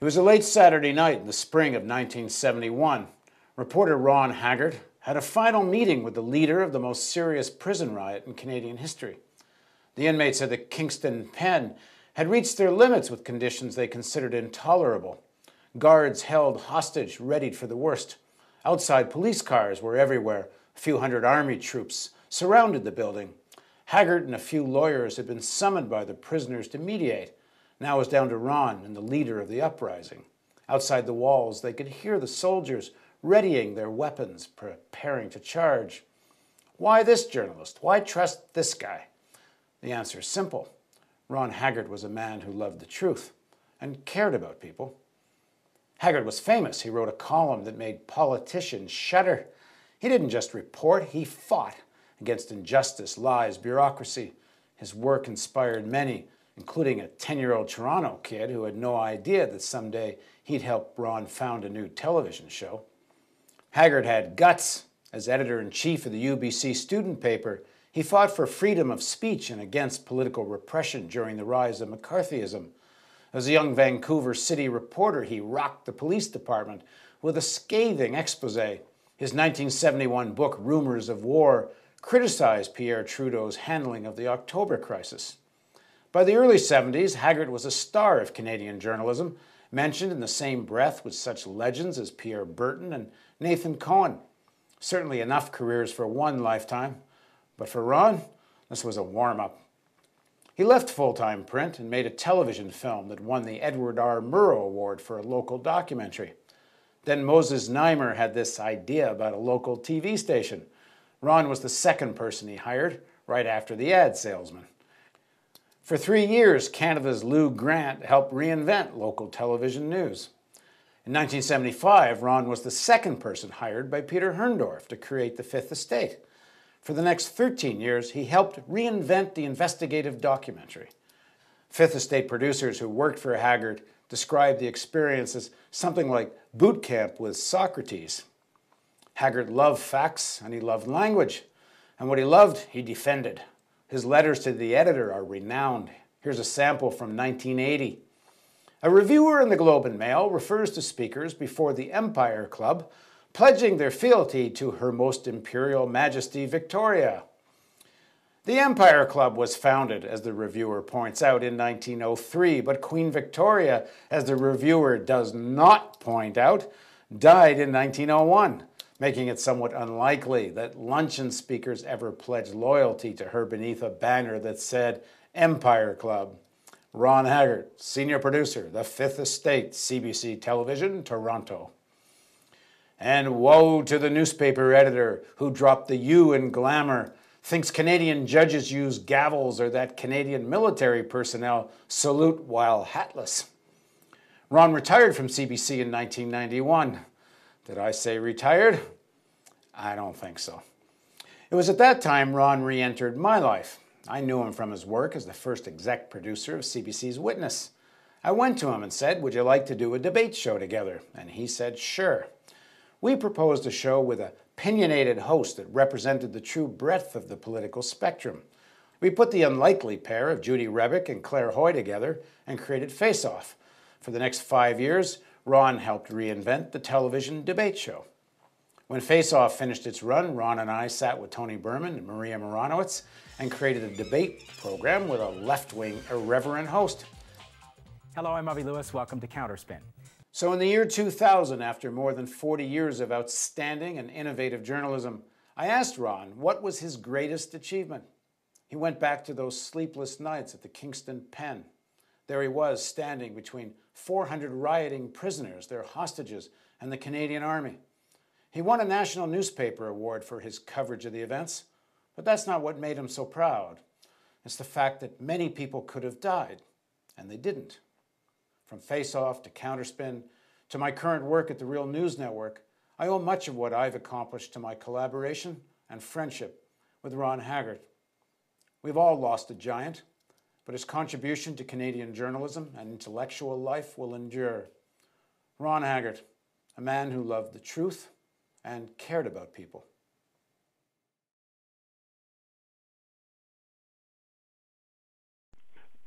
It was a late Saturday night in the spring of 1971. Reporter Ron Haggart had a final meeting with the leader of the most serious prison riot in Canadian history. The inmates at the Kingston Pen had reached their limits with conditions they considered intolerable. Guards held hostage, readied for the worst. Outside police cars were everywhere. A few hundred army troops surrounded the building. Haggart and a few lawyers had been summoned by the prisoners to mediate. Now it was down to Ron and the leader of the uprising. Outside the walls, they could hear the soldiers readying their weapons, preparing to charge. Why this journalist? Why trust this guy? The answer is simple. Ron Haggart was a man who loved the truth and cared about people. Haggart was famous. He wrote a column that made politicians shudder. He didn't just report, he fought against injustice, lies, bureaucracy. His work inspired many, including a 10-year-old Toronto kid who had no idea that someday he'd help Ron found a new television show. Haggart had guts. As editor-in-chief of the UBC student paper, he fought for freedom of speech and against political repression during the rise of McCarthyism. As a young Vancouver City reporter, he rocked the police department with a scathing expose. His 1971 book, Rumors of War, criticized Pierre Trudeau's handling of the October crisis. By the early 70s, Haggart was a star of Canadian journalism, mentioned in the same breath with such legends as Pierre Burton and Nathan Cohen. Certainly enough careers for one lifetime, but for Ron, this was a warm-up. He left full-time print and made a television film that won the Edward R. Murrow Award for a local documentary. Then Moses Neimer had this idea about a local TV station. Ron was the second person he hired, right after the ad salesman. For 3 years, Canada's Lou Grant helped reinvent local television news. In 1975, Ron was the second person hired by Peter Herndorf to create the Fifth Estate. For the next 13 years, he helped reinvent the investigative documentary. Fifth Estate producers who worked for Haggart described the experience as something like boot camp with Socrates. Haggart loved facts and he loved language, and what he loved, he defended. His letters to the editor are renowned. Here's a sample from 1980. A reviewer in the Globe and Mail refers to speakers before the Empire Club pledging their fealty to Her Most Imperial Majesty Victoria. The Empire Club was founded, as the reviewer points out, in 1903, but Queen Victoria, as the reviewer does not point out, died in 1901. Making it somewhat unlikely that luncheon speakers ever pledged loyalty to her beneath a banner that said Empire Club. Ron Haggart, senior producer, The Fifth Estate, CBC Television, Toronto. And woe to the newspaper editor who dropped the U in glamour, thinks Canadian judges use gavels or that Canadian military personnel salute while hatless. Ron retired from CBC in 1991. Did I say retired? I don't think so. It was at that time Ron re-entered my life. I knew him from his work as the first exec producer of CBC's Witness. I went to him and said, "Would you like to do a debate show together?" And he said, "Sure." We proposed a show with an opinionated host that represented the true breadth of the political spectrum. We put the unlikely pair of Judy Rebick and Claire Hoy together and created Face Off. For the next 5 years, Ron helped reinvent the television debate show. When Face Off finished its run, Ron and I sat with Tony Berman and Maria Moranowitz and created a debate program with a left-wing, irreverent host. Hello, I'm Avi Lewis. Welcome to Counterspin. So in the year 2000, after more than 40 years of outstanding and innovative journalism, I asked Ron what was his greatest achievement. He went back to those sleepless nights at the Kingston Pen. There he was, standing between 400 rioting prisoners, their hostages, and the Canadian Army. He won a National Newspaper Award for his coverage of the events, but that's not what made him so proud. It's the fact that many people could have died, and they didn't. From Face Off to Counterspin to my current work at the Real News Network, I owe much of what I've accomplished to my collaboration and friendship with Ron Haggart. We've all lost a giant, but his contribution to Canadian journalism and intellectual life will endure. Ron Haggart, a man who loved the truth and cared about people.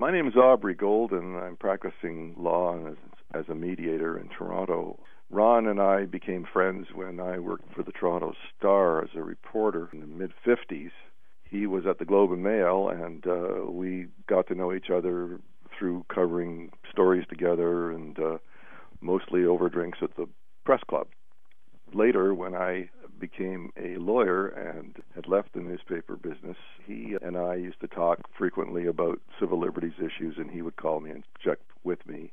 My name is Aubrey Gould, and I'm practicing law as a mediator in Toronto. Ron and I became friends when I worked for the Toronto Star as a reporter in the mid-50s. He was at the Globe and Mail, and we got to know each other through covering stories together and mostly over drinks at the press club. Later, when I became a lawyer and had left the newspaper business, he and I used to talk frequently about civil liberties issues, and he would call me and check with me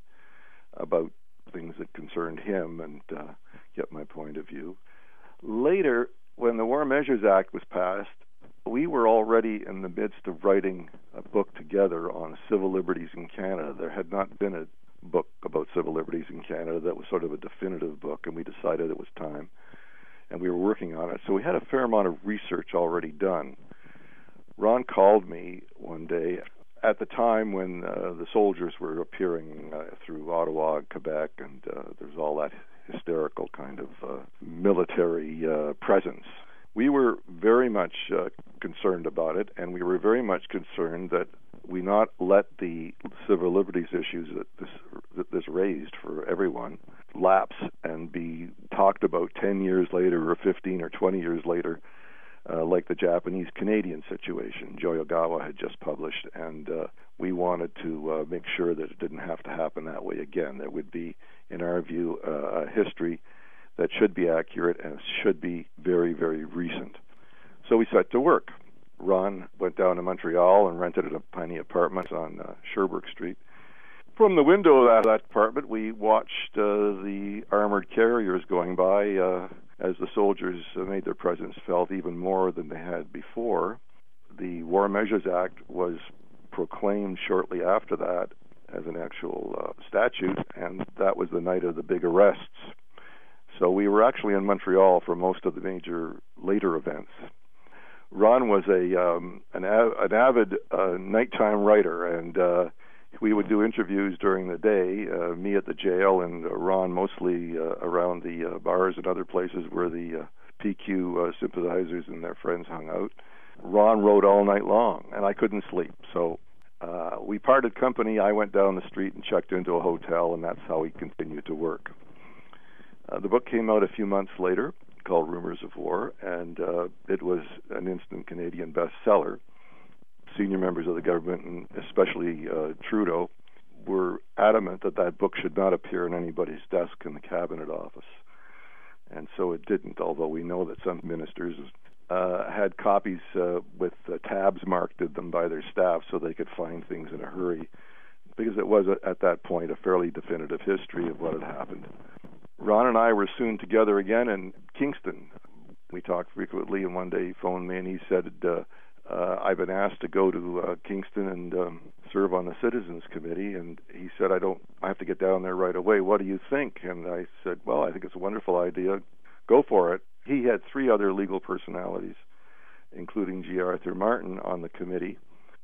about things that concerned him and get my point of view. Later, when the War Measures Act was passed, we were already in the midst of writing a book together on civil liberties in Canada. There had not been a book about civil liberties in Canada that was sort of a definitive book, and we decided it was time, and we were working on it. So we had a fair amount of research already done. Ron called me one day at the time when the soldiers were appearing through Ottawa, Quebec, and there was all that hysterical kind of military presence. We were very much concerned about it, and we were very much concerned that we not let the civil liberties issues that this raised for everyone lapse and be talked about 10 years later or 15 or 20 years later, like the Japanese-Canadian situation Joe Ogawa had just published, and we wanted to make sure that it didn't have to happen that way again. There would be, in our view, a history that should be accurate and should be very, very recent. So we set to work. Ron went down to Montreal and rented a tiny apartment on Sherbrooke Street. From the window of that apartment, we watched the armored carriers going by as the soldiers made their presence felt even more than they had before. The War Measures Act was proclaimed shortly after that as an actual statute, and that was the night of the big arrests. So we were actually in Montreal for most of the major later events. Ron was an avid nighttime writer, and we would do interviews during the day, me at the jail and Ron mostly around the bars and other places where the PQ sympathizers and their friends hung out. Ron wrote all night long, and I couldn't sleep. So we parted company. I went down the street and checked into a hotel, and that's how we continued to work. The book came out a few months later, called Rumors of War, and it was an instant Canadian bestseller. Senior members of the government, and especially Trudeau, were adamant that that book should not appear in anybody's desk in the Cabinet Office. And so it didn't, although we know that some ministers had copies with tabs marked in them by their staff so they could find things in a hurry, because it was, at that point, a fairly definitive history of what had happened. Ron and I were soon together again in Kingston. We talked frequently, and one day he phoned me and he said, I've been asked to go to Kingston and serve on the Citizens Committee, and he said, I have to get down there right away. What do you think? And I said, well, I think it's a wonderful idea. Go for it. He had 3 other legal personalities, including G. Arthur Martin, on the committee.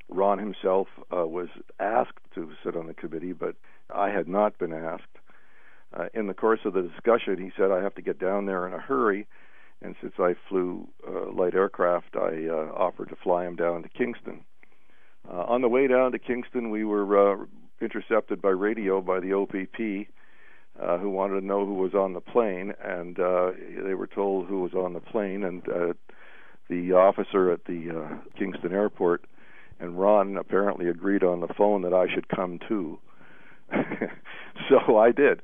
Ron himself was asked to sit on the committee, but I had not been asked. In the course of the discussion, he said, I have to get down there in a hurry. And since I flew light aircraft, I offered to fly him down to Kingston. On the way down to Kingston, we were intercepted by radio by the OPP, who wanted to know who was on the plane, and they were told who was on the plane, and the officer at the Kingston airport and Ron apparently agreed on the phone that I should come too. So I did.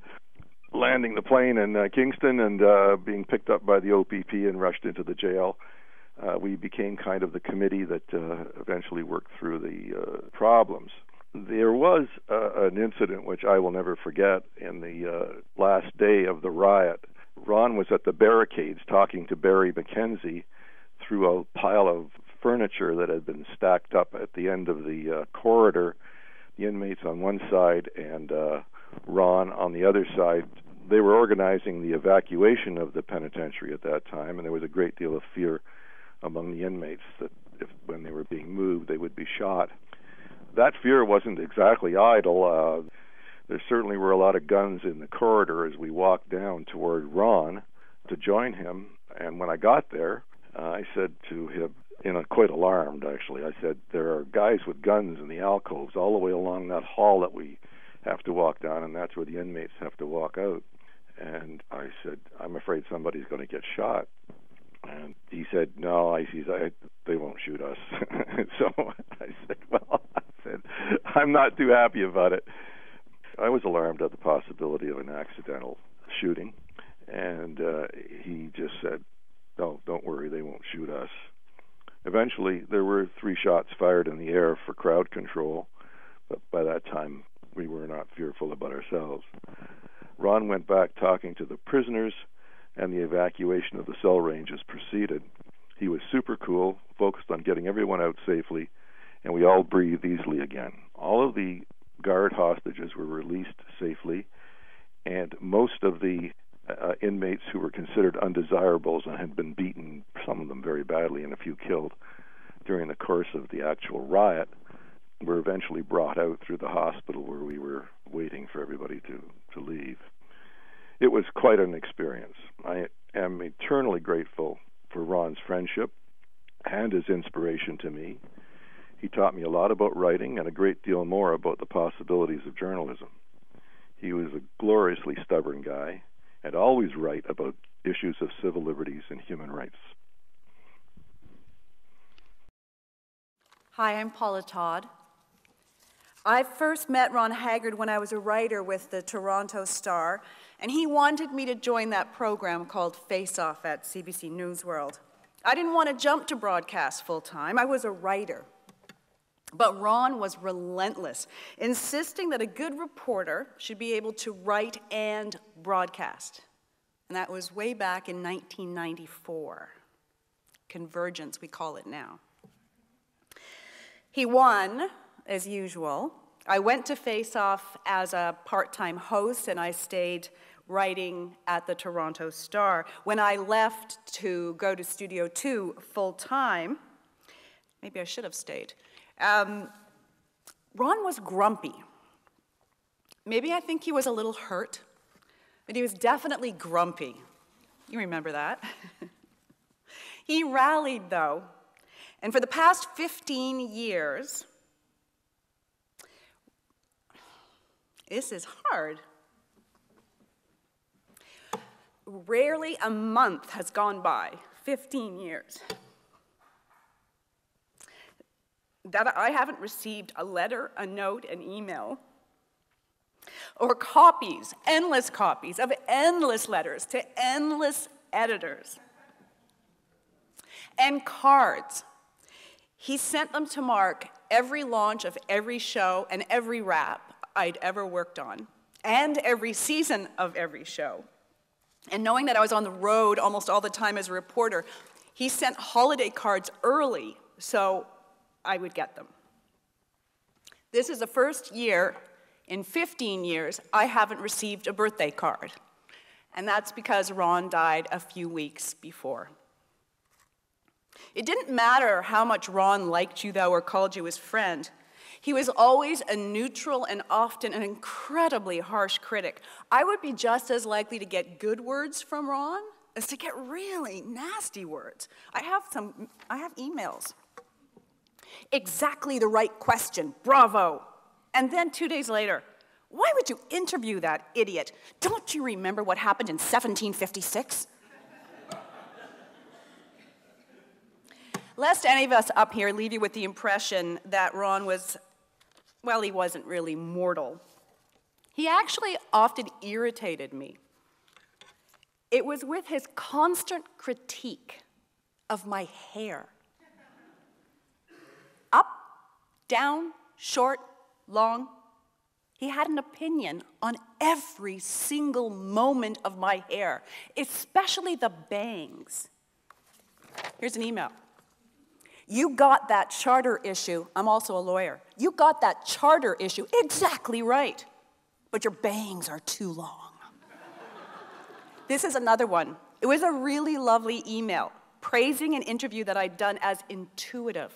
Landing the plane in Kingston and being picked up by the OPP and rushed into the jail. We became kind of the committee that eventually worked through the problems. There was an incident which I will never forget in the last day of the riot. Ron was at the barricades talking to Barry McKenzie through a pile of furniture that had been stacked up at the end of the corridor, the inmates on one side and Ron on the other side. They were organizing the evacuation of the penitentiary at that time, and there was a great deal of fear among the inmates that when they were being moved, they would be shot. That fear wasn't exactly idle. There certainly were a lot of guns in the corridor as we walked down toward Ron to join him. And when I got there, I said to him, quite alarmed actually, I said, there are guys with guns in the alcoves all the way along that hall that we have to walk down, and that's where the inmates have to walk out. And I said, I'm afraid somebody's going to get shot. And he said, no, they won't shoot us. So I said, I'm not too happy about it. I was alarmed at the possibility of an accidental shooting, and he just said, no, don't worry, they won't shoot us. Eventually, there were 3 shots fired in the air for crowd control, but by that time, we were not fearful about ourselves. Ron went back talking to the prisoners, and the evacuation of the cell ranges proceeded. He was super cool, focused on getting everyone out safely, and we all breathed easily again. All of the guard hostages were released safely, and most of the inmates who were considered undesirables and had been beaten, some of them very badly and a few killed, during the course of the actual riot, were eventually brought out through the hospital where we were waiting for everybody to leave. It was quite an experience. I am eternally grateful for Ron's friendship and his inspiration to me. He taught me a lot about writing and a great deal more about the possibilities of journalism. He was a gloriously stubborn guy and always right about issues of civil liberties and human rights. Hi, I'm Paula Todd. I first met Ron Haggart when I was a writer with the Toronto Star, and he wanted me to join that program called Face Off at CBC News World. I didn't want to jump to broadcast full-time. I was a writer. But Ron was relentless, insisting that a good reporter should be able to write and broadcast. And that was way back in 1994. Convergence, we call it now. He won, as usual. I went to Face Off as a part-time host, and I stayed writing at the Toronto Star. When I left to go to Studio 2 full-time, maybe I should have stayed, Ron was grumpy. Maybe I think he was a little hurt, but he was definitely grumpy. You remember that? He rallied, though, and for the past 15 years, this is hard. Rarely a month has gone by, 15 years, that I haven't received a letter, a note, an email, or copies, endless copies of endless letters to endless editors, and cards. He sent them to mark every launch of every show and every wrap I'd ever worked on, and every season of every show. And knowing that I was on the road almost all the time as a reporter, he sent holiday cards early so I would get them. This is the first year in 15 years I haven't received a birthday card. And that's because Ron died a few weeks before. It didn't matter how much Ron liked you, though, or called you his friend. He was always a neutral and often an incredibly harsh critic. I would be just as likely to get good words from Ron as to get really nasty words. I have emails. Exactly the right question, bravo. And then 2 days later, why would you interview that idiot? Don't you remember what happened in 1756? Lest any of us up here leave you with the impression that Ron was, well, he wasn't really mortal. He actually often irritated me. It was with his constant critique of my hair. Up, down, short, long. He had an opinion on every single moment of my hair, especially the bangs. Here's an email. You got that charter issue, I'm also a lawyer, you got that charter issue exactly right, but your bangs are too long. This is another one. It was a really lovely email praising an interview that I'd done as intuitive.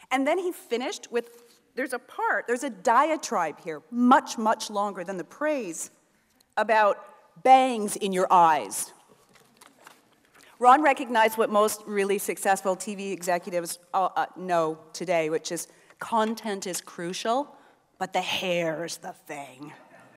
And then he finished with, there's a diatribe here, much, much longer than the praise, about bangs in your eyes. Ron recognized what most really successful TV executives know today, which is content is crucial, but the hair's the thing.